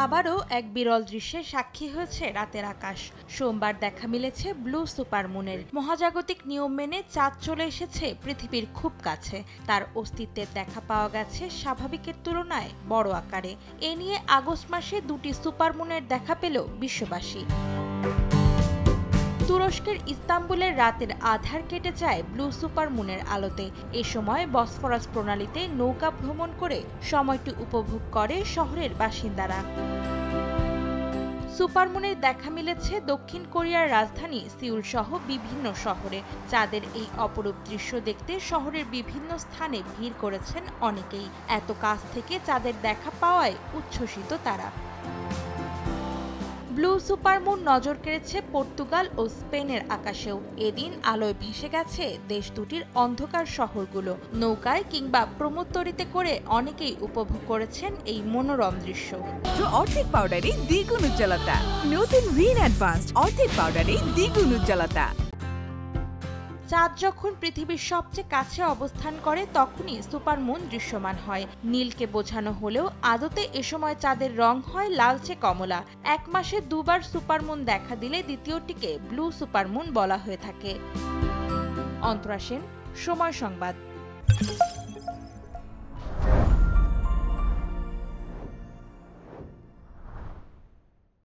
আবারও এক বিরল দৃশ্যের সাক্ষী হয়েছে রাতের আকাশ। সোমবার দেখা মিলেছে ব্লু সুপারমুনের। মহাজাগতিক নিয়ম মেনে চাঁদ চলে এসেছে পৃথিবীর খুব কাছে। তার অস্তিত্বের দেখা পাওয়া গেছে স্বাভাবিকের তুলনায় বড় আকারে। এ নিয়ে আগস্ট মাসে দুটি সুপারমুনের দেখা পেল বিশ্ববাসী। তুরস্কের ইস্তাম্বুলের রাতের আধার কেটে যায় ব্লু সুপারমুনের আলোতে। এ সময় বসফরাস প্রণালীতে নৌকা ভ্রমণ করে সময়টি উপভোগ করে শহরের বাসিন্দারা। সুপারমুনের দেখা মিলেছে দক্ষিণ কোরিয়ার রাজধানী সিউল সহ বিভিন্ন শহরে। চাঁদের এই অপরূপ দৃশ্য দেখতে শহরের বিভিন্ন স্থানে ভিড় করেছেন অনেকেই। এত কাছ থেকে চাঁদের দেখা পাওয়ায় উচ্ছ্বসিত তারা। ব্লু সুপারমুন নজর কেড়েছে পর্তুগাল ও স্পেনের আকাশেও। এদিন আলোয় ভেসে গেছে দেশ দুটির অন্ধকার শহরগুলো। নৌকায় কিংবা প্রমোত্তরিতে করে অনেকেই উপভোগ করেছেন এই মনোরম দৃশ্য। অর্ধেক পাউডারে দ্বিগুণ উজ্জ্বলতা। নতুন রিন অ্যাডভান্সড অর্ধেক পাউডারে দ্বিগুণ উজ্জ্বলতা। চাঁদ যখন পৃথিবীর সবচেয়ে কাছে অবস্থান করে তখনই সুপারমুন দৃশ্যমান হয়। নীলকে বোঝানো হলেও আদতে এ সময় চাঁদের রং হয় লালচে কমলা। এক মাসে দুবার সুপারমুন দেখা দিলে দ্বিতীয়টিকে ব্লু সুপারমুন বলা হয়ে থাকে। অন্তরা সেন, সময় সংবাদ।